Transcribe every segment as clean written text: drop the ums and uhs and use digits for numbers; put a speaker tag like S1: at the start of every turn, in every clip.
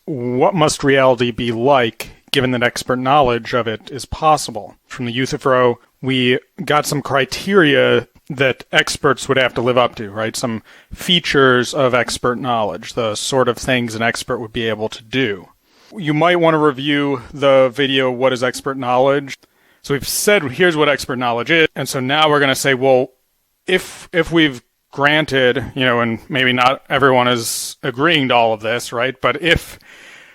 S1: what must reality be like given that expert knowledge of it is possible? From the Euthyphro, we got some criteria that experts would have to live up to, right? Some features of expert knowledge, the sort of things an expert would be able to do. You might want to review the video, What is Expert Knowledge? So we've said, here's what expert knowledge is. And so now we're going to say, well, if we've granted, and maybe not everyone is agreeing to all of this, right? But if,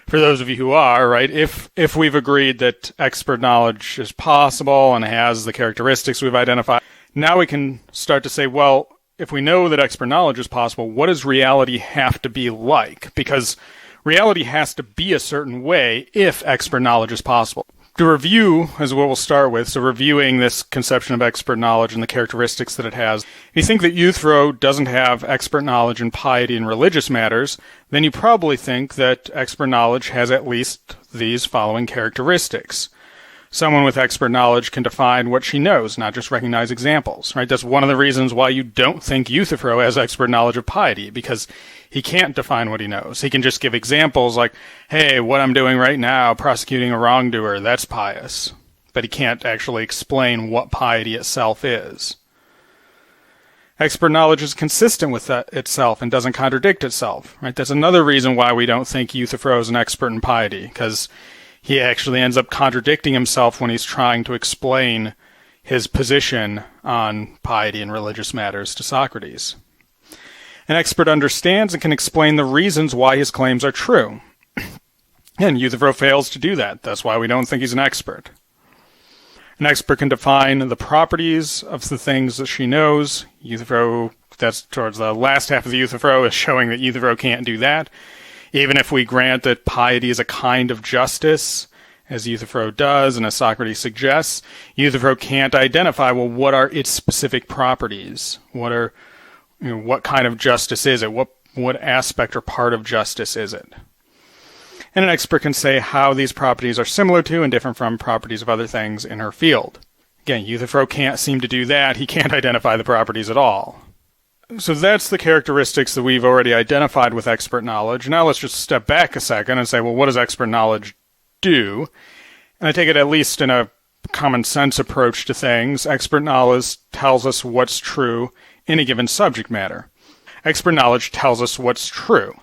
S1: for those of you who are, right, if we've agreed that expert knowledge is possible and has the characteristics we've identified, now we can start to say, well, if we know that expert knowledge is possible, what does reality have to be like? Because reality has to be a certain way if expert knowledge is possible. To review is what we'll start with, so reviewing this conception of expert knowledge and the characteristics that it has. If you think that Euthyphro doesn't have expert knowledge in piety and religious matters, then you probably think that expert knowledge has at least these following characteristics. Someone with expert knowledge can define what she knows, not just recognize examples, right? That's one of the reasons why you don't think Euthyphro has expert knowledge of piety, because he can't define what he knows. He can just give examples like, hey, what I'm doing right now, prosecuting a wrongdoer, that's pious. But he can't actually explain what piety itself is. Expert knowledge is consistent with that itself and doesn't contradict itself, right? That's another reason why we don't think Euthyphro is an expert in piety, because he actually ends up contradicting himself when he's trying to explain his position on piety and religious matters to Socrates. An expert understands and can explain the reasons why his claims are true. And Euthyphro fails to do that. That's why we don't think he's an expert. An expert can define the properties of the things that she knows. Euthyphro, that's towards the last half of the Euthyphro, is showing that Euthyphro can't do that. Even if we grant that piety is a kind of justice, as Euthyphro does and as Socrates suggests, Euthyphro can't identify, well, what are its specific properties? What kind of justice is it? What aspect or part of justice is it? And an expert can say how these properties are similar to and different from properties of other things in her field. Again, Euthyphro can't seem to do that. He can't identify the properties at all. So that's the characteristics that we've already identified with expert knowledge. Now let's just step back a second and say, well, what does expert knowledge do? And I take it, at least in a common sense approach to things, expert knowledge tells us what's true in a given subject matter. Expert knowledge tells us what's true.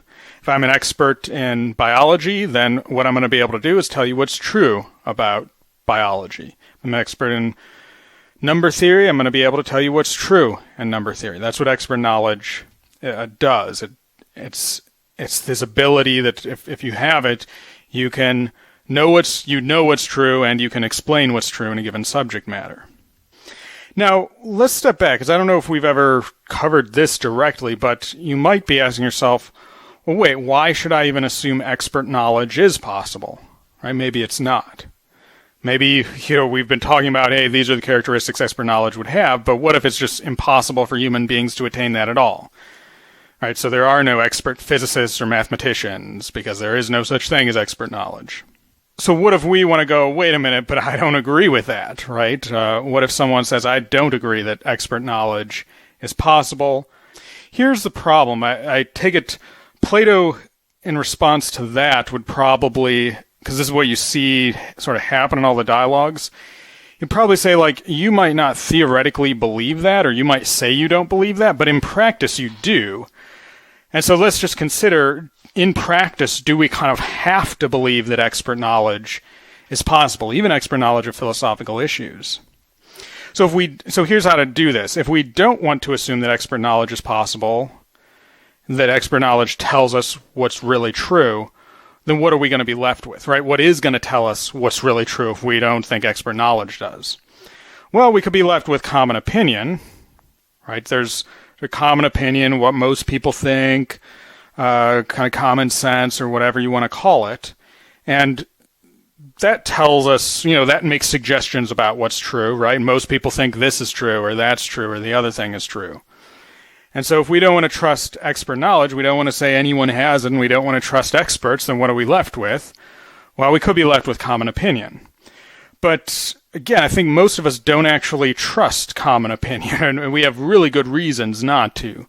S1: If I'm an expert in biology, then what I'm going to be able to do is tell you what's true about biology. If I'm an expert in number theory, I'm going to be able to tell you what's true in number theory. That's what expert knowledge does. It's this ability that if you have it, you can know what's true, and you can explain what's true in a given subject matter. Now, let's step back, because I don't know if we've ever covered this directly, but you might be asking yourself, well, wait, why should I even assume expert knowledge is possible? Right? Maybe it's not. Maybe, we've been talking about, hey, these are the characteristics expert knowledge would have, but what if it's just impossible for human beings to attain that at all? Right, so there are no expert physicists or mathematicians, because there is no such thing as expert knowledge. So what if we want to go, wait a minute, but I don't agree with that, right? What if someone says, I don't agree that expert knowledge is possible? Here's the problem. I take it Plato, in response to that, would probably, because this is what you see sort of happen in all the dialogues, he'd probably say, you might not theoretically believe that, or you might say you don't believe that, but in practice you do. And so let's just consider, in practice, do we kind of have to believe that expert knowledge is possible, even expert knowledge of philosophical issues? So here's how to do this. If we don't want to assume that expert knowledge is possible, that expert knowledge tells us what's really true, then what are we going to be left with, right? What is going to tell us what's really true if we don't think expert knowledge does? Well, we could be left with common opinion, right? There's a common opinion, what most people think, kind of common sense, or whatever you want to call it. And that tells us, that makes suggestions about what's true, right? Most people think this is true, or that's true, or the other thing is true. And so if we don't want to trust expert knowledge, we don't want to say anyone has it, and we don't want to trust experts, then what are we left with? Well, we could be left with common opinion. But again, I think most of us don't actually trust common opinion, and we have really good reasons not to.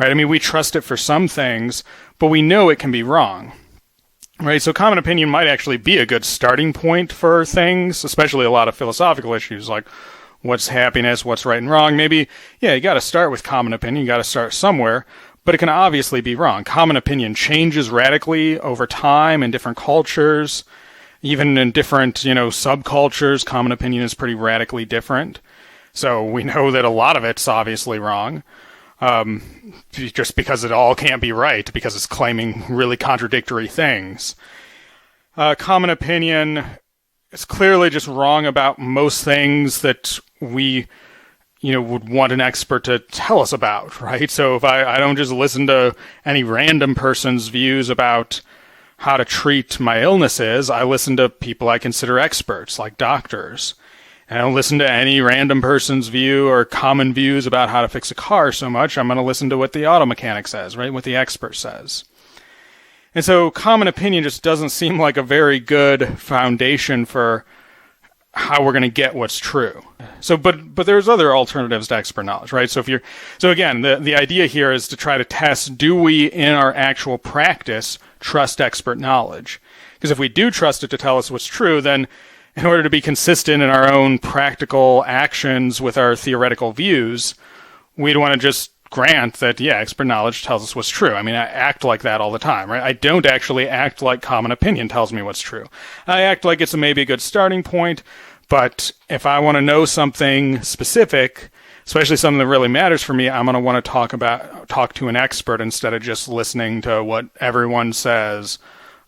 S1: Right? I mean, we trust it for some things, but we know it can be wrong. right? So common opinion might actually be a good starting point for things, especially a lot of philosophical issues like what's happiness, what's right and wrong. Maybe, yeah, you got to start with common opinion. You got to start somewhere, but it can obviously be wrong. Common opinion changes radically over time in different cultures, even in different, subcultures. Common opinion is pretty radically different. So we know that a lot of it's obviously wrong, just because it all can't be right, because it's claiming really contradictory things. Common opinion is clearly just wrong about most things that we, would want an expert to tell us about, right? So if I don't just listen to any random person's views about how to treat my illnesses, I listen to people I consider experts, like doctors. And I don't listen to any random person's view or common views about how to fix a car so much. I'm going to listen to what the auto mechanic says, right? What the expert says. And so common opinion just doesn't seem like a very good foundation for how we're going to get what's true. So, but there's other alternatives to expert knowledge, right? So again, the idea here is to try to test, do we in our actual practice trust expert knowledge? Because if we do trust it to tell us what's true, then in order to be consistent in our own practical actions with our theoretical views, we'd want to just grant that, yeah, expert knowledge tells us what's true. I mean, I act like that all the time, right? I don't actually act like common opinion tells me what's true. I act like it's maybe a good starting point, but if I want to know something specific, especially something that really matters for me, I'm going to want to talk to an expert instead of just listening to what everyone says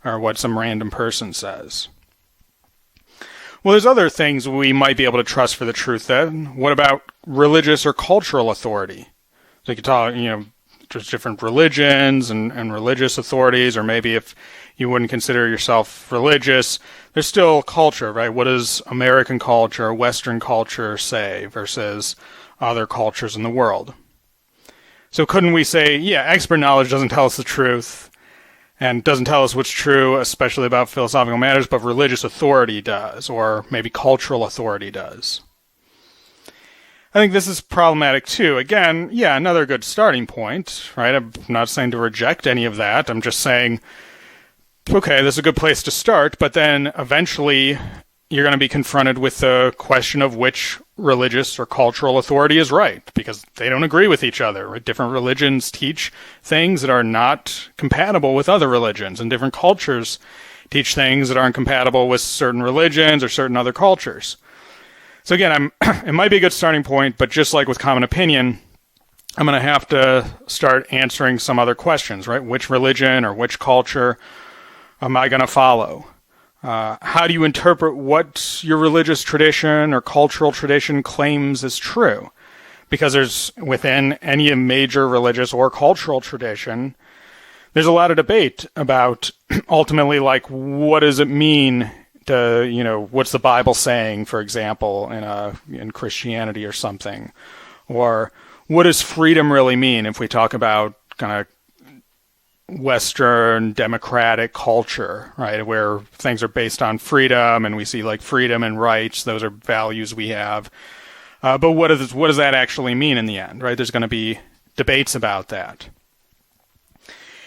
S1: or what some random person says. Well, there's other things we might be able to trust for the truth then. What about religious or cultural authority? So you could talk, just different religions and religious authorities, or maybe if you wouldn't consider yourself religious, there's still culture, right? What does American culture, Western culture say versus other cultures in the world? So couldn't we say, yeah, expert knowledge doesn't tell us the truth and doesn't tell us what's true, especially about philosophical matters, but religious authority does, or maybe cultural authority does. I think this is problematic too. Again, yeah, another good starting point, right? I'm not saying to reject any of that. I'm just saying, okay, this is a good place to start, but then eventually you're going to be confronted with the question of which religious or cultural authority is right, because they don't agree with each other. Right? Different religions teach things that are not compatible with other religions, and different cultures teach things that aren't compatible with certain religions or certain other cultures. So again, it might be a good starting point, but just like with common opinion, I'm going to have to start answering some other questions, right? Which religion or which culture am I going to follow? How do you interpret what your religious tradition or cultural tradition claims is true? Because there's, within any major religious or cultural tradition, there's a lot of debate about ultimately, like, what does it mean to, what's the Bible saying, for example, in Christianity or something? Or what does freedom really mean if we talk about kind of Western democratic culture, right, where things are based on freedom and we see like freedom and rights, those are values we have. But what does that actually mean in the end, right? There's going to be debates about that.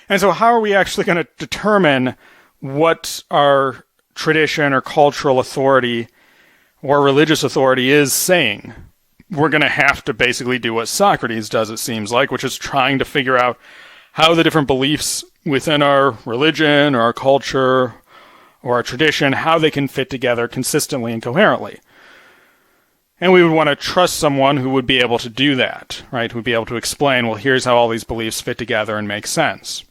S1: And so how are we actually going to determine what our tradition or cultural authority or religious authority is saying? We're going to have to basically do what Socrates does, it seems like, which is trying to figure out how the different beliefs within our religion or our culture or our tradition, how they can fit together consistently and coherently. And we would want to trust someone who would be able to do that, right? Who would be able to explain, well, here's how all these beliefs fit together and make sense.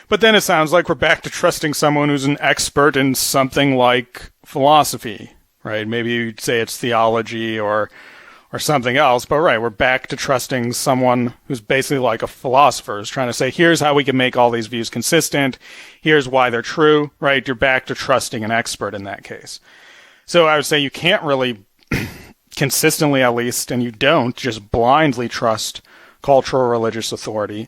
S1: But then it sounds like we're back to trusting someone who's an expert in something like philosophy, right? Maybe you'd say it's theology or something else, but right, we're back to trusting someone who's basically like a philosopher, who's trying to say, here's how we can make all these views consistent, here's why they're true, right? You're back to trusting an expert in that case. So I would say you can't really consistently, at least, and you don't just blindly trust cultural or religious authority,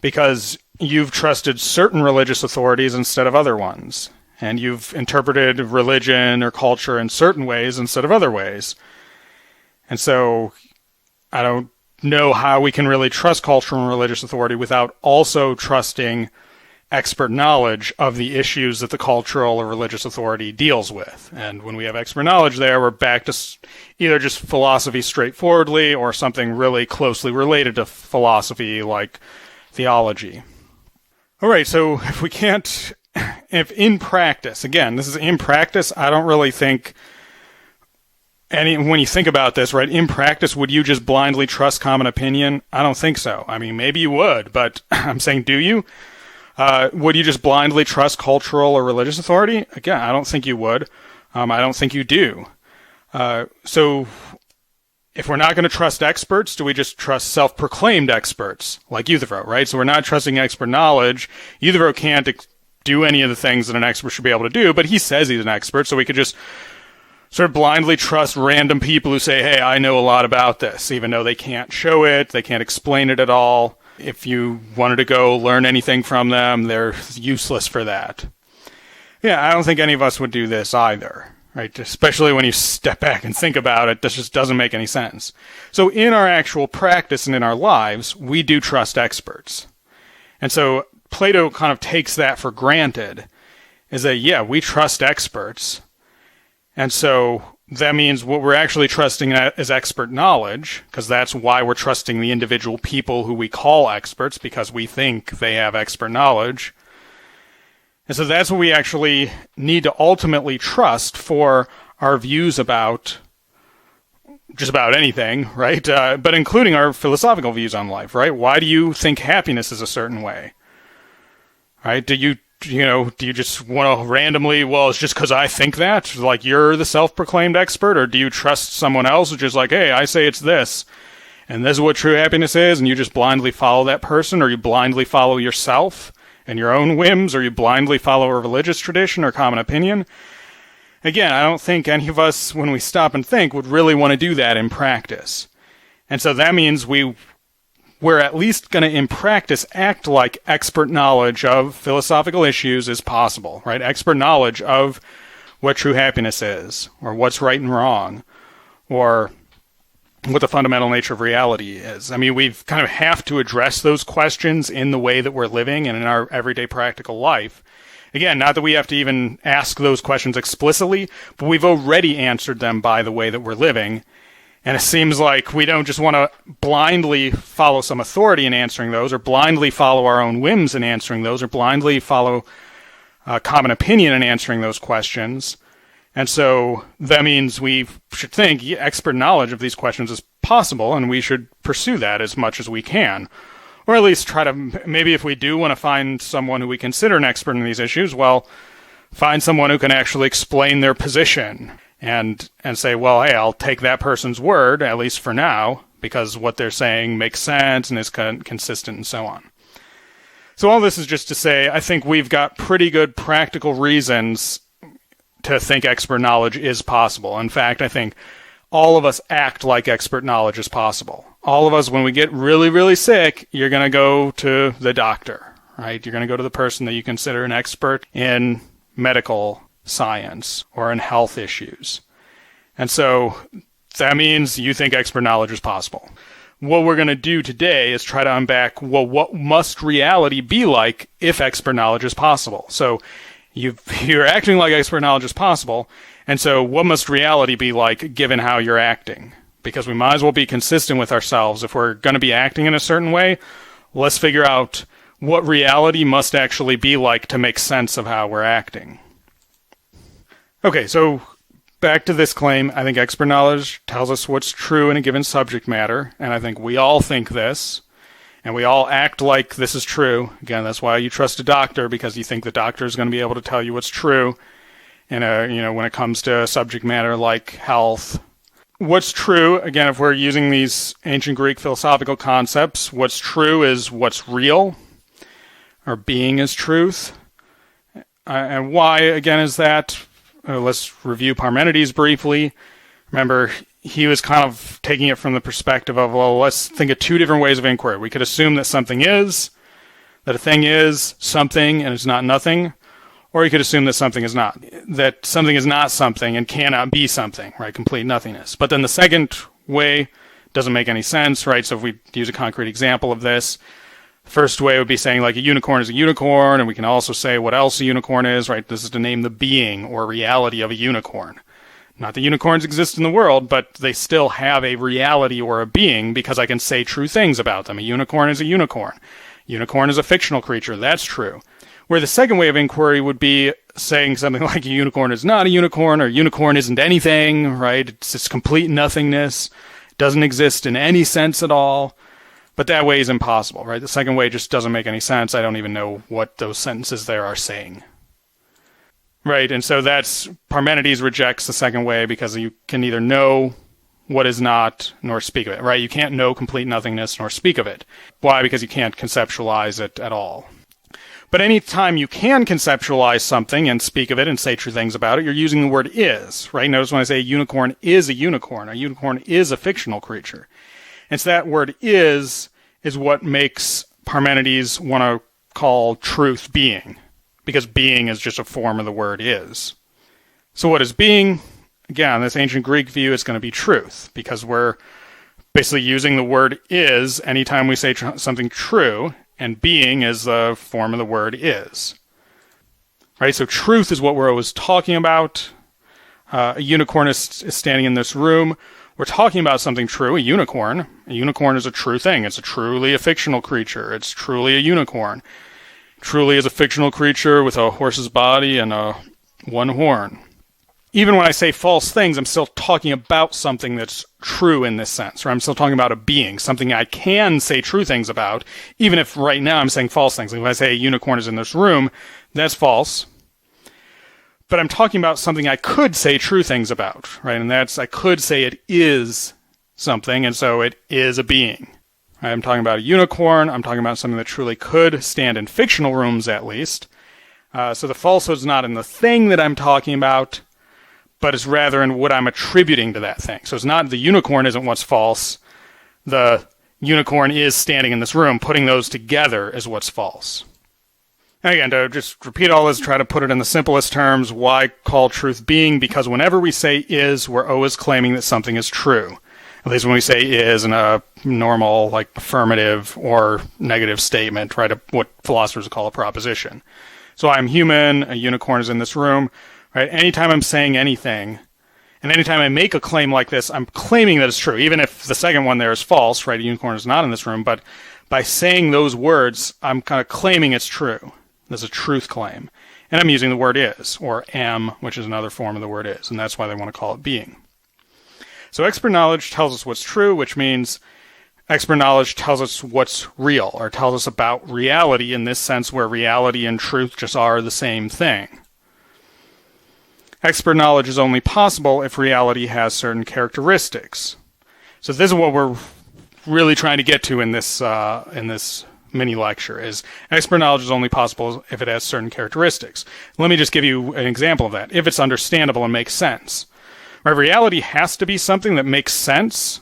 S1: because you've trusted certain religious authorities instead of other ones, and you've interpreted religion or culture in certain ways instead of other ways. And so I don't know how we can really trust cultural and religious authority without also trusting expert knowledge of the issues that the cultural or religious authority deals with. And when we have expert knowledge there, we're back to either just philosophy straightforwardly or something really closely related to philosophy like theology. All right, so if in practice, again, this is in practice, I don't really think when you think about this, right, in practice, would you just blindly trust common opinion? I don't think so. I mean, maybe you would, but I'm saying, do you? Would you just blindly trust cultural or religious authority? Again, I don't think you would. I don't think you do. So if we're not going to trust experts, do we just trust self-proclaimed experts like Euthyphro, right? So we're not trusting expert knowledge. Euthyphro can't do any of the things that an expert should be able to do, but he says he's an expert, so we could just sort of blindly trust random people who say, hey, I know a lot about this, even though they can't show it, they can't explain it at all. If you wanted to go learn anything from them, they're useless for that. Yeah, I don't think any of us would do this either, right? Especially when you step back and think about it, this just doesn't make any sense. So in our actual practice and in our lives, we do trust experts. And so Plato kind of takes that for granted, is that, yeah, we trust experts. And so that means what we're actually trusting is expert knowledge, because that's why we're trusting the individual people who we call experts, because we think they have expert knowledge. And so that's what we actually need to ultimately trust for our views about just about anything, right? But including our philosophical views on life, right? Why do you think happiness is a certain way? Right? Do you just want to randomly, well, it's just because I think that, like you're the self-proclaimed expert, or do you trust someone else which is like, hey, I say it's this, and this is what true happiness is, and you just blindly follow that person, or you blindly follow yourself and your own whims, or you blindly follow a religious tradition or common opinion? Again, I don't think any of us, when we stop and think, would really want to do that in practice. And so that means we're at least going to, in practice, act like expert knowledge of philosophical issues is possible, right? Expert knowledge of what true happiness is, or what's right and wrong, or what the fundamental nature of reality is. I mean, we've kind of have to address those questions in the way that we're living and in our everyday practical life. Again, not that we have to even ask those questions explicitly, but we've already answered them by the way that we're living. And it seems like we don't just want to blindly follow some authority in answering those, or blindly follow our own whims in answering those, or blindly follow common opinion in answering those questions. And so that means we should think expert knowledge of these questions is possible, and we should pursue that as much as we can. Or at least try to, maybe if we do want to find someone who we consider an expert in these issues, well, find someone who can actually explain their position. And say, well, hey, I'll take that person's word, at least for now, because what they're saying makes sense and is consistent and so on. So all this is just to say, I think we've got pretty good practical reasons to think expert knowledge is possible. In fact, I think all of us act like expert knowledge is possible. All of us, when we get really, really sick, you're going to go to the doctor, right? You're going to go to the person that you consider an expert in medical science or in health issues. And so that means you think expert knowledge is possible. What we're going to do today is try to unpack, well, what must reality be like if expert knowledge is possible? So you're acting like expert knowledge is possible, and so what must reality be like given how you're acting? Because we might as well be consistent with ourselves. If we're going to be acting in a certain way, let's figure out what reality must actually be like to make sense of how we're acting. Okay, so back to this claim. I think expert knowledge tells us what's true in a given subject matter, and I think we all think this, and we all act like this is true. Again, that's why you trust a doctor, because you think the doctor is going to be able to tell you what's true in when it comes to a subject matter like health. What's true, again, if we're using these ancient Greek philosophical concepts, what's true is what's real, or being is truth. And why, again, is that? Let's review Parmenides briefly. Remember, he was kind of taking it from the perspective of, well, let's think of two different ways of inquiry. We could assume that something is, that a thing is something and it's not nothing, or you could assume that something is not, that something is not something and cannot be something, right? Complete nothingness. But then the second way doesn't make any sense, right? So if we use a concrete example of this, First way would be saying like a unicorn is a unicorn, and we can also say what else a unicorn is, right? This is to name the being or reality of a unicorn. Not that unicorns exist in the world, but they still have a reality or a being because I can say true things about them. A unicorn is a unicorn. Unicorn is a fictional creature. That's true. Where the second way of inquiry would be saying something like a unicorn is not a unicorn, or unicorn isn't anything, right? It's just complete nothingness. It doesn't exist in any sense at all. But that way is impossible, right? The second way just doesn't make any sense. I don't even know what those sentences there are saying. Right, and so that's Parmenides rejects the second way because you can neither know what is not nor speak of it, right? You can't know complete nothingness nor speak of it. Why? Because you can't conceptualize it at all. But any time you can conceptualize something and speak of it and say true things about it, you're using the word is, right? Notice when I say a unicorn is a unicorn is a fictional creature. And so that word is what makes Parmenides want to call truth being, because being is just a form of the word is. So what is being? Again, this ancient Greek view is going to be truth, because we're basically using the word is anytime we say something true, and being is the form of the word is. Right, so truth is what we're always talking about. A unicorn is standing in this room. We're talking about something true, a unicorn. A unicorn is a true thing. It's truly a fictional creature. It's truly a unicorn. Truly is a fictional creature with a horse's body and one horn. Even when I say false things, I'm still talking about something that's true in this sense, or I'm still talking about a being, something I can say true things about, even if right now I'm saying false things. Like when I say a unicorn is in this room, that's false. But I'm talking about something I could say true things about, right? And that's, I could say it is something, and so it is a being. I'm talking about a unicorn. I'm talking about something that truly could stand in fictional rooms, at least. So the falsehood's not in the thing that I'm talking about, but it's rather in what I'm attributing to that thing. So it's not the unicorn isn't what's false. The unicorn is standing in this room. Putting those together is what's false. And again, to just repeat all this, try to put it in the simplest terms, why call truth being? Because whenever we say is, we're always claiming that something is true. At least when we say is in a normal, like, affirmative or negative statement, right? What philosophers call a proposition. So I'm human, a unicorn is in this room, right? Anytime I'm saying anything, and anytime I make a claim like this, I'm claiming that it's true, even if the second one there is false, right? A unicorn is not in this room, but by saying those words, I'm kind of claiming it's true. There's a truth claim. And I'm using the word is, or am, which is another form of the word is, and that's why they want to call it being. So expert knowledge tells us what's true, which means expert knowledge tells us what's real, or tells us about reality in this sense where reality and truth just are the same thing. Expert knowledge is only possible if reality has certain characteristics. So this is what we're really trying to get to in this mini lecture, is expert knowledge is only possible if it has certain characteristics. Let me just give you an example of that. If it's understandable and makes sense. Right, reality has to be something that makes sense,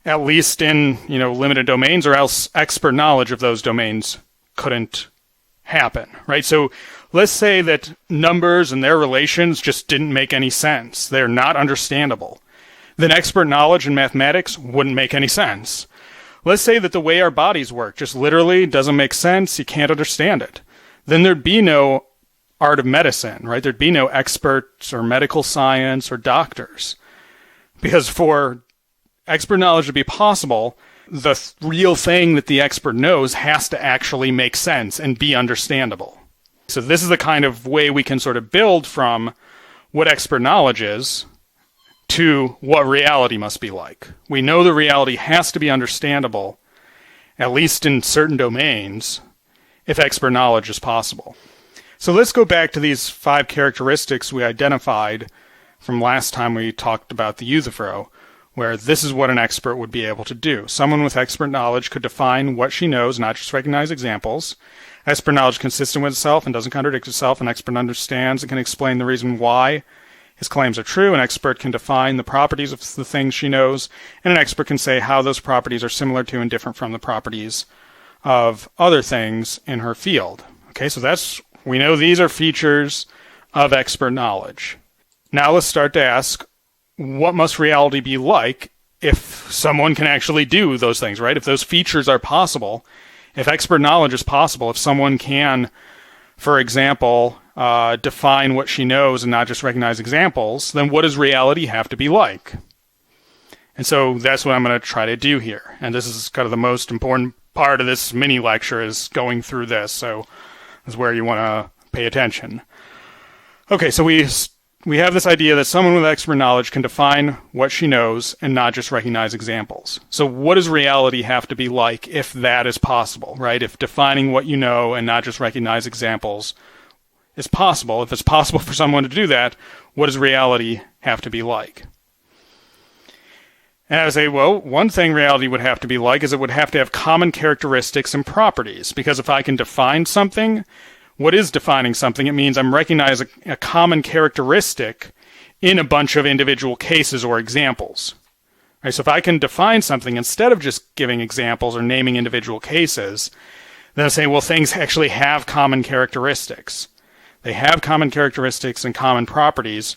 S1: at least in, limited domains, or else expert knowledge of those domains couldn't happen, right? So let's say that numbers and their relations just didn't make any sense. They're not understandable. Then expert knowledge in mathematics wouldn't make any sense. Let's say that the way our bodies work just literally doesn't make sense. You can't understand it. Then there'd be no art of medicine, right? There'd be no experts or medical science or doctors. Because for expert knowledge to be possible, the real thing that the expert knows has to actually make sense and be understandable. So this is the kind of way we can sort of build from what expert knowledge is to what reality must be like. We know the reality has to be understandable, at least in certain domains, if expert knowledge is possible. So let's go back to these 5 characteristics we identified from last time we talked about the Euthyphro, where this is what an expert would be able to do. Someone with expert knowledge could define what she knows, not just recognize examples. Expert knowledge consistent with itself and doesn't contradict itself. An expert understands and can explain the reason why his claims are true. An expert can define the properties of the things she knows, and an expert can say how those properties are similar to and different from the properties of other things in her field. Okay, so we know these are features of expert knowledge. Now let's start to ask, what must reality be like if someone can actually do those things, right? If those features are possible, If expert knowledge is possible, if someone can, for example, define what she knows and not just recognize examples, then what does reality have to be like? And so that's what I'm going to try to do here. And this is kind of the most important part of this mini lecture, is going through this. So this is where you want to pay attention. Okay, so we have this idea that someone with expert knowledge can define what she knows and not just recognize examples. So what does reality have to be like if that is possible, right? If defining what you know and not just recognize examples is possible, if it's possible for someone to do that, what does reality have to be like? And I would say, well, one thing reality would have to be like is it would have to have common characteristics and properties. Because if I can define something, what is defining something? It means I'm recognizing a common characteristic in a bunch of individual cases or examples. Right? So if I can define something instead of just giving examples or naming individual cases, then I say, well, things actually have common characteristics. They have common characteristics and common properties,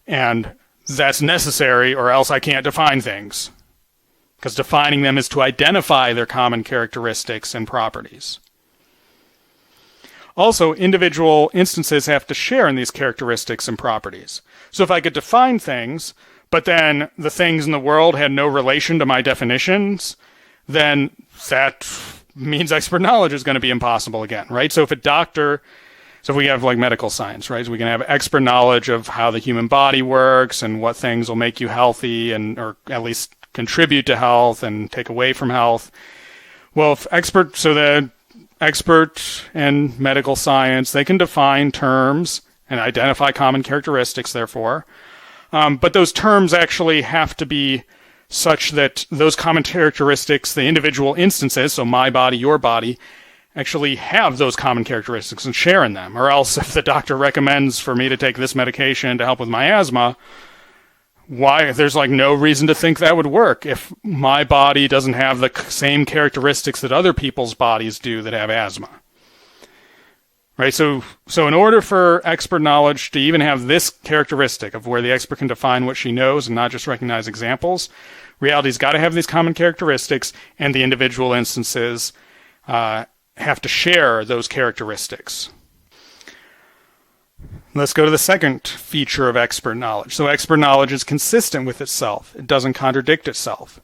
S1: and that's necessary, or else I can't define things. Because defining them is to identify their common characteristics and properties. Also, individual instances have to share in these characteristics and properties. So if I could define things, but then the things in the world had no relation to my definitions, then that means expert knowledge is going to be impossible again, right? So if we have like medical science, right? So we can have expert knowledge of how the human body works and what things will make you healthy or at least contribute to health and take away from health. Well, the expert in medical science, they can define terms and identify common characteristics, therefore. But those terms actually have to be such that those common characteristics, the individual instances, so my body, your body, actually have those common characteristics and share in them. Or else if the doctor recommends for me to take this medication to help with my asthma, there's like no reason to think that would work if my body doesn't have the same characteristics that other people's bodies do that have asthma. Right? So in order for expert knowledge to even have this characteristic of where the expert can define what she knows and not just recognize examples, reality's got to have these common characteristics, and the individual instances have to share those characteristics. Let's go to the second feature of expert knowledge. So expert knowledge is consistent with itself. It doesn't contradict itself.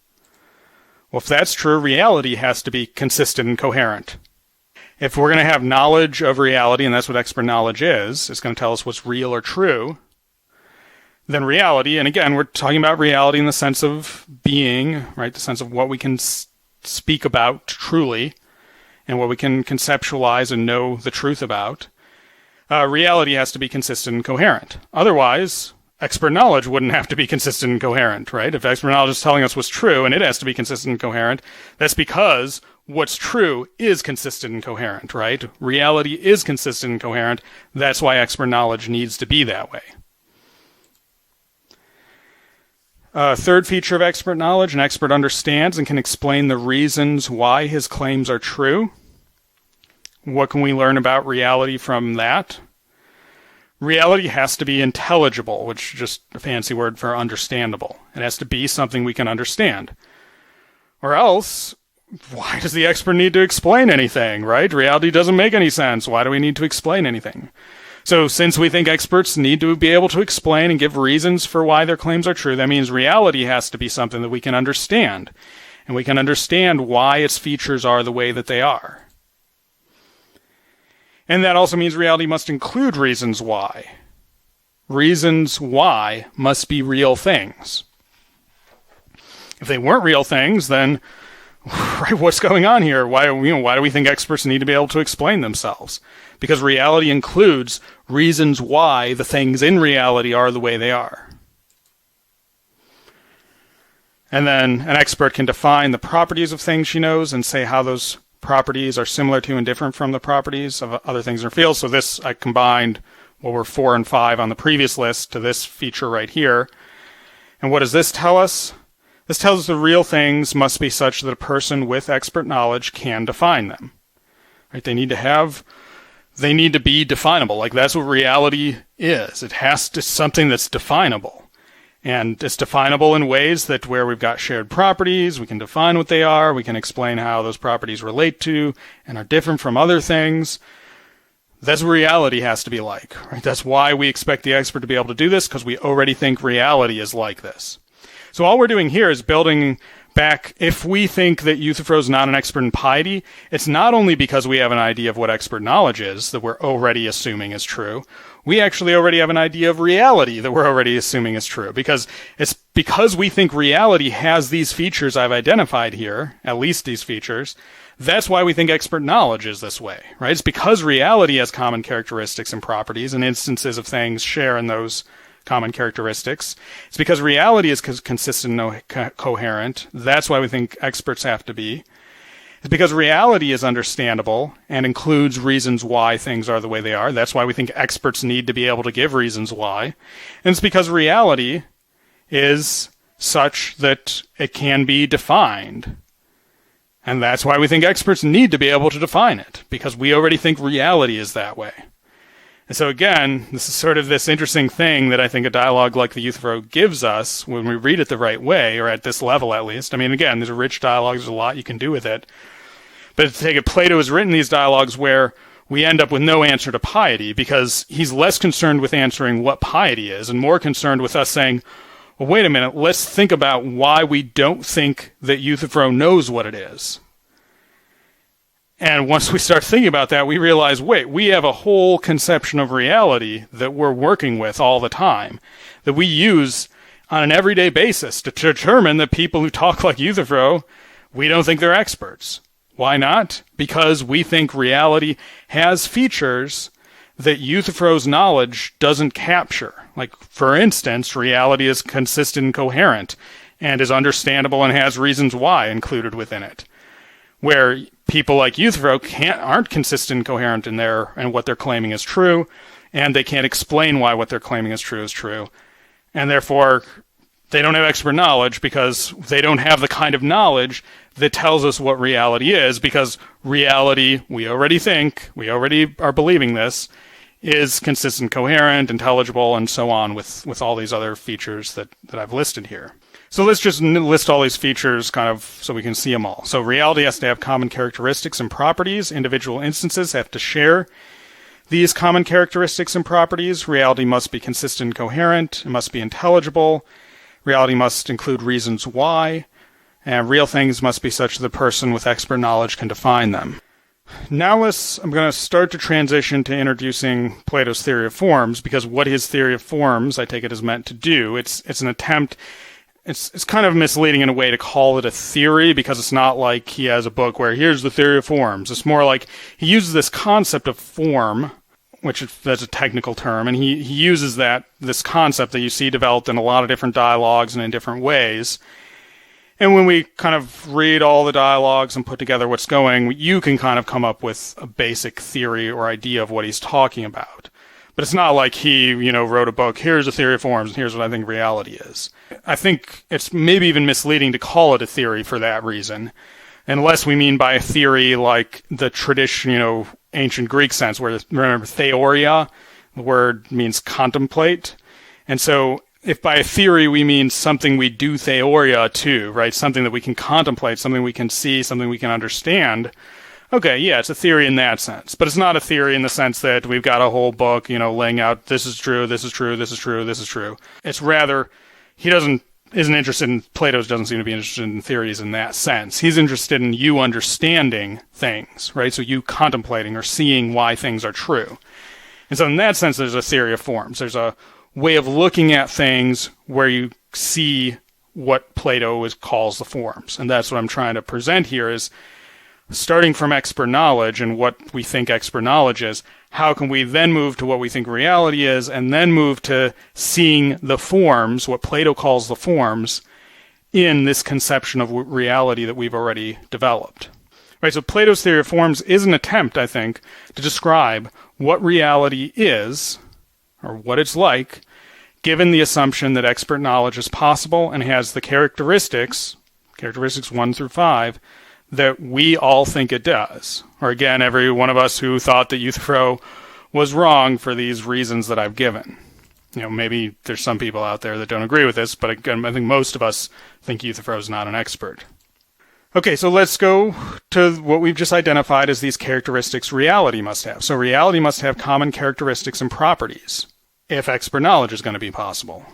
S1: Well, if that's true, reality has to be consistent and coherent. If we're going to have knowledge of reality, and that's what expert knowledge is, it's going to tell us what's real or true, then reality, and again, we're talking about reality in the sense of being, right? The sense of what we can speak about truly, and what we can conceptualize and know the truth about. Reality has to be consistent and coherent. Otherwise, expert knowledge wouldn't have to be consistent and coherent, right? If expert knowledge is telling us what's true and it has to be consistent and coherent, that's because what's true is consistent and coherent, right? Reality is consistent and coherent. That's why expert knowledge needs to be that way. Third feature of expert knowledge, an expert understands and can explain the reasons why his claims are true. What can we learn about reality from that? Reality has to be intelligible, which is just a fancy word for understandable. It has to be something we can understand. Or else, why does the expert need to explain anything, right? Reality doesn't make any sense. Why do we need to explain anything? So since we think experts need to be able to explain and give reasons for why their claims are true, that means reality has to be something that we can understand. And we can understand why its features are the way that they are. And that also means reality must include reasons why. Reasons why must be real things. If they weren't real things, then right, what's going on here? Why do we think experts need to be able to explain themselves? Because reality includes reasons why the things in reality are the way they are. And then an expert can define the properties of things she knows and say how those properties are similar to and different from the properties of other things in her field. So this, I combined what were 4 and 5 on the previous list to this feature right here. And what does this tell us? This tells us the real things must be such that a person with expert knowledge can define them. Right? They need to be definable. Like that's what reality is. It has to something that's definable. And it's definable in ways that where we've got shared properties, we can define what they are, we can explain how those properties relate to and are different from other things. That's what reality has to be like, right? That's why we expect the expert to be able to do this, because we already think reality is like this. So all we're doing here is building back. If we think that Euthyphro is not an expert in piety, it's not only because we have an idea of what expert knowledge is that we're already assuming is true. We actually already have an idea of reality that we're already assuming is true, because it's because we think reality has these features I've identified here, at least these features. That's why we think expert knowledge is this way, right? It's because reality has common characteristics and properties, and instances of things share in those common characteristics. It's because reality is consistent and coherent. That's why we think experts have to be. It's because reality is understandable and includes reasons why things are the way they are. That's why we think experts need to be able to give reasons why. And it's because reality is such that it can be defined. And that's why we think experts need to be able to define it, because we already think reality is that way. And so again, this is sort of this interesting thing that I think a dialogue like the Euthyphro gives us when we read it the right way, or at this level at least. I mean, again, there's a rich dialogue, there's a lot you can do with it. But to take it, Plato has written these dialogues where we end up with no answer to piety, because he's less concerned with answering what piety is and more concerned with us saying, well, wait a minute, let's think about why we don't think that Euthyphro knows what it is. And once we start thinking about that, we realize, wait, we have a whole conception of reality that we're working with all the time, that we use on an everyday basis to determine that people who talk like Euthyphro, we don't think they're experts. Why not? Because we think reality has features that Euthyphro's knowledge doesn't capture. Like, for instance, reality is consistent and coherent and is understandable and has reasons why included within it. Where people like Euthyphro aren't consistent and coherent in what they're claiming is true, and they can't explain why what they're claiming is true. And therefore, they don't have expert knowledge because they don't have the kind of knowledge that tells us what reality is, because reality, we already are believing this, is consistent, coherent, intelligible, and so on with all these other features that I've listed here. So let's just list all these features kind of so we can see them all. So reality has to have common characteristics and properties. Individual instances have to share these common characteristics and properties. Reality must be consistent and coherent. It must be intelligible. Reality must include reasons why. And real things must be such that the person with expert knowledge can define them. Now I'm going to start to transition to introducing Plato's theory of forms, because what his theory of forms, I take it, is meant to do. It's an attempt. It's kind of misleading in a way to call it a theory, because it's not like he has a book where here's the theory of forms. It's more like he uses this concept of form, that's a technical term, and he uses this concept that you see developed in a lot of different dialogues and in different ways. And when we kind of read all the dialogues and put together what's going, you can kind of come up with a basic theory or idea of what he's talking about. But it's not like he, wrote a book, here's a theory of forms, and here's what I think reality is. I think it's maybe even misleading to call it a theory for that reason, unless we mean by a theory like the traditional, ancient Greek sense, where, remember, theoria, the word means contemplate. And so if by a theory we mean something we do theoria to, right, something that we can contemplate, something we can see, something we can understand, okay, yeah, it's a theory in that sense. But it's not a theory in the sense that we've got a whole book, laying out this is true, this is true, this is true, this is true. It's rather, Plato doesn't seem to be interested in theories in that sense. He's interested in you understanding things, right? So you contemplating or seeing why things are true. And so in that sense, there's a theory of forms. There's a way of looking at things where you see what Plato calls the forms. And that's what I'm trying to present here is, starting from expert knowledge and what we think expert knowledge is, how can we then move to what we think reality is, and then move to seeing the forms, what Plato calls the forms, in this conception of reality that we've already developed. Right, so Plato's theory of forms is an attempt, I think, to describe what reality is, or what it's like, given the assumption that expert knowledge is possible and has the characteristics 1 through 5, that we all think it does. Or again, every one of us who thought that Euthyphro was wrong for these reasons that I've given. Maybe there's some people out there that don't agree with this, but again, I think most of us think Euthyphro is not an expert. Okay, so let's go to what we've just identified as these characteristics reality must have. So reality must have common characteristics and properties if expert knowledge is going to be possible.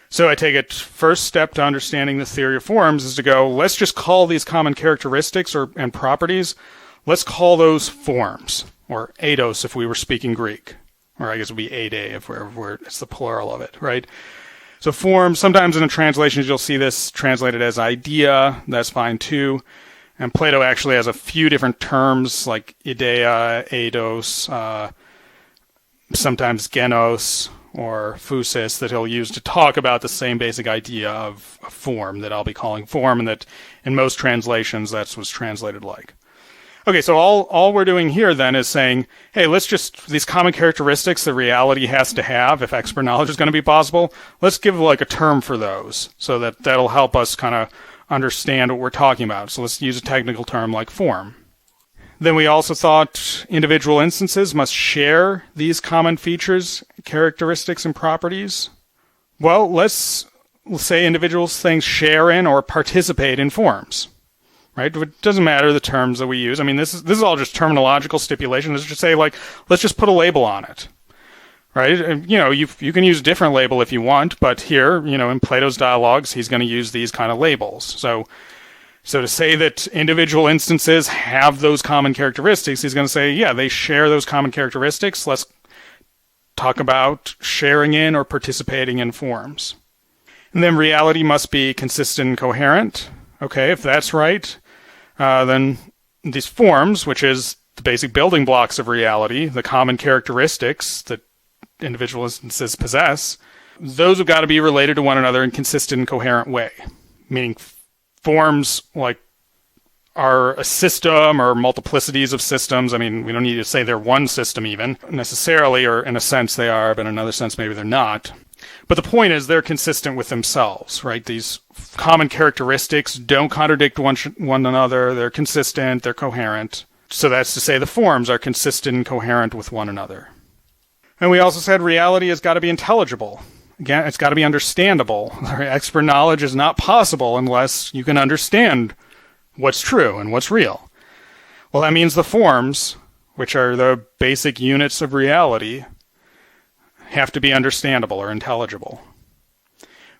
S1: So I take it first step to understanding the theory of forms is to go, let's just call these common characteristics and properties, let's call those forms, or eidos if we were speaking Greek. Or I guess it would be eidei if it's the plural of it, right? So form, sometimes in the translations you'll see this translated as idea. That's fine too. And Plato actually has a few different terms like ideia, eidos, sometimes genos or phusis that he'll use to talk about the same basic idea of a form that I'll be calling form, and that in most translations that's what's translated like. Okay, so all we're doing here then is saying, hey, let's just, these common characteristics that reality has to have if expert knowledge is going to be possible, let's give like a term for those so that'll help us kind of understand what we're talking about. So let's use a technical term like form. Then we also thought individual instances must share these common features, characteristics, and properties. Well, let's say individual things share in or participate in forms. Right? It doesn't matter the terms that we use. I mean, this is all just terminological stipulation. Let's just say, like, let's just put a label on it. Right? And, you can use a different label if you want, but here, in Plato's dialogues, he's going to use these kind of labels. So to say that individual instances have those common characteristics, he's going to say, yeah, they share those common characteristics. Let's talk about sharing in or participating in forms. And then reality must be consistent and coherent. Okay, if that's right, then these forms, which is the basic building blocks of reality, the common characteristics that individual instances possess, those have got to be related to one another in consistent and coherent way. Meaning forms like are a system or multiplicities of systems. I mean, we don't need to say they're one system even necessarily, or in a sense they are, but in another sense maybe they're not. But the point is they're consistent with themselves, right? These common characteristics don't contradict one another. They're consistent. They're coherent. So that's to say the forms are consistent and coherent with one another. And we also said reality has got to be intelligible. Again, it's got to be understandable. Expert knowledge is not possible unless you can understand what's true and what's real. Well, that means the forms, which are the basic units of reality, have to be understandable or intelligible.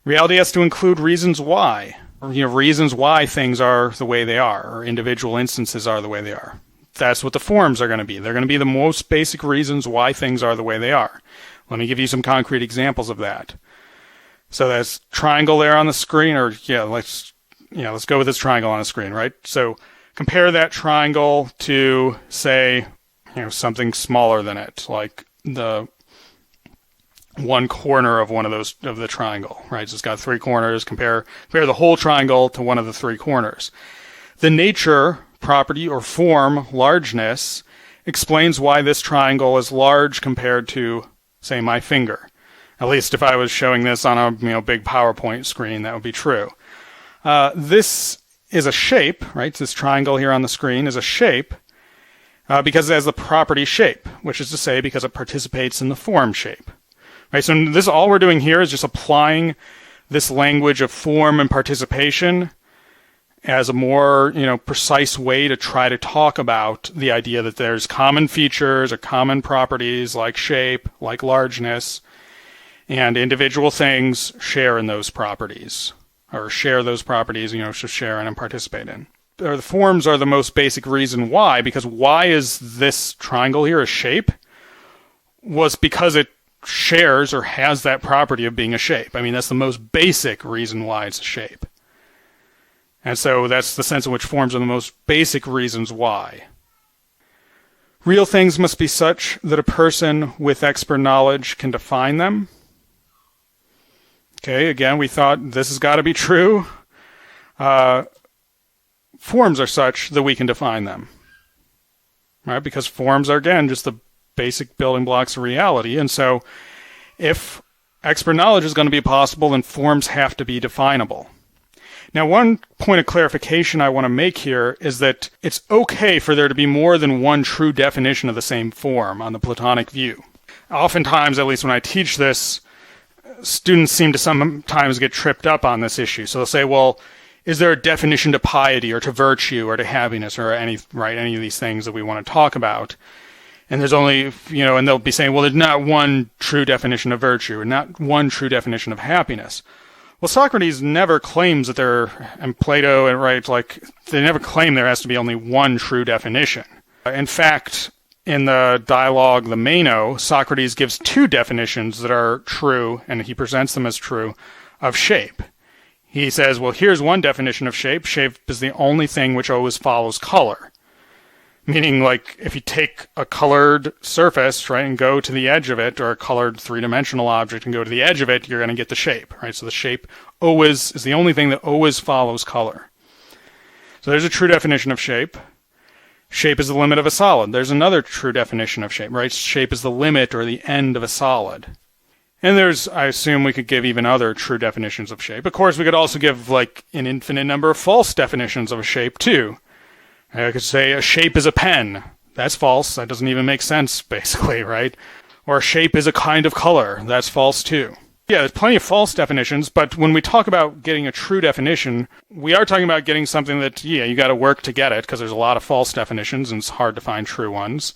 S1: Reality has to include reasons why, reasons why things are the way they are, or individual instances are the way they are. That's what the forms are going to be. They're going to be the most basic reasons why things are the way they are. Let me give you some concrete examples of that. So that's triangle there on the screen, or let's go with this triangle on the screen, right? So compare that triangle to, say, something smaller than it, like the one corner of one of those of the triangle, right? So it's got three corners. Compare the whole triangle to one of the three corners. The nature, property, or form largeness explains why this triangle is large compared to, say, my finger. At least if I was showing this on a big PowerPoint screen, that would be true. This is a shape, right? This triangle here on the screen is a shape because it has the property shape, which is to say because it participates in the form shape. Right, so this all we're doing here is just applying this language of form and participation as a more precise way to try to talk about the idea that there's common features or common properties like shape, like largeness, and individual things share in those properties, or share those properties, should share in and participate in. Or the forms are the most basic reason why, because why is this triangle here a shape? Was because it shares or has that property of being a shape. I mean, that's the most basic reason why it's a shape. And so that's the sense in which forms are the most basic reasons why. Real things must be such that a person with expert knowledge can define them. Okay, again, we thought this has got to be true. Forms are such that we can define them. Right? Because forms are, again, just the basic building blocks of reality. And so if expert knowledge is going to be possible, then forms have to be definable. Now, one point of clarification I want to make here is that it's okay for there to be more than one true definition of the same form on the Platonic view. Oftentimes, at least when I teach this, students seem to sometimes get tripped up on this issue. So they'll say, well, is there a definition to piety or to virtue or to happiness or any of these things that we want to talk about? And there's only, and they'll be saying, well, there's not one true definition of virtue and not one true definition of happiness. Well, Socrates never claims that and Plato, they never claim there has to be only one true definition. In fact, in the dialogue, the Meno, Socrates gives two definitions that are true, and he presents them as true, of shape. He says, well, here's one definition of shape. Shape is the only thing which always follows color. Meaning, if you take a colored surface, and go to the edge of it, or a colored three-dimensional object and go to the edge of it, you're going to get the shape, So the shape always is the only thing that always follows color. So there's a true definition of shape. Shape is the limit of a solid. There's another true definition of shape, Shape is the limit or the end of a solid. And I assume we could give even other true definitions of shape. Of course, we could also give, an infinite number of false definitions of a shape, too. I could say a shape is a pen. That's false. That doesn't even make sense, basically, Or a shape is a kind of color. That's false, too. Yeah, there's plenty of false definitions, but when we talk about getting a true definition, we are talking about getting something that, you got to work to get it, because there's a lot of false definitions, and it's hard to find true ones.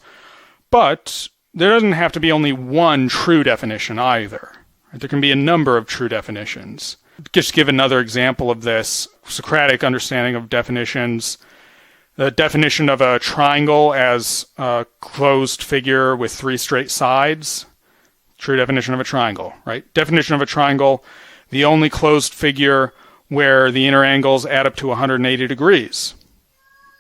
S1: But there doesn't have to be only one true definition either. There can be a number of true definitions. Just give another example of this. Socratic understanding of definitions. The definition of a triangle as a closed figure with three straight sides. True definition of a triangle, Definition of a triangle, the only closed figure where the inner angles add up to 180 degrees.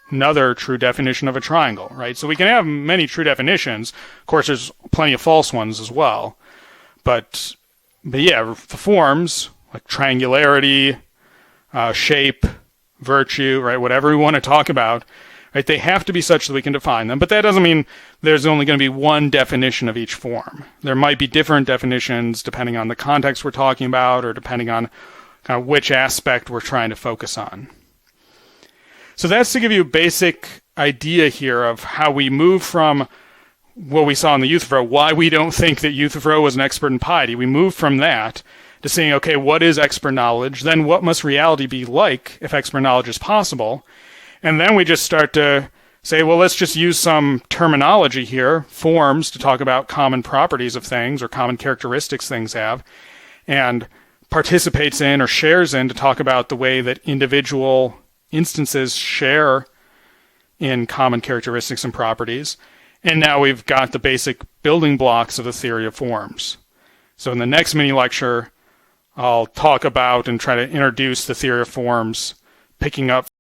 S1: Another true definition of a triangle, So we can have many true definitions. Of course, there's plenty of false ones as well. But yeah, the forms, like triangularity, shape, virtue, whatever we want to talk about, they have to be such that we can define them. But that doesn't mean there's only going to be one definition of each form. There might be different definitions depending on the context we're talking about or depending on kind of which aspect we're trying to focus on. So that's to give you a basic idea here of how we move from what we saw in the Euthyphro, why we don't think that Euthyphro was an expert in piety. We move from that to seeing, okay, what is expert knowledge? Then what must reality be like if expert knowledge is possible? And then we just start to say, well, let's just use some terminology here, forms, to talk about common properties of things or common characteristics things have, and participates in or shares in to talk about the way that individual instances share in common characteristics and properties. And now we've got the basic building blocks of the theory of forms. So in the next mini lecture, I'll talk about and try to introduce the theory of forms, picking up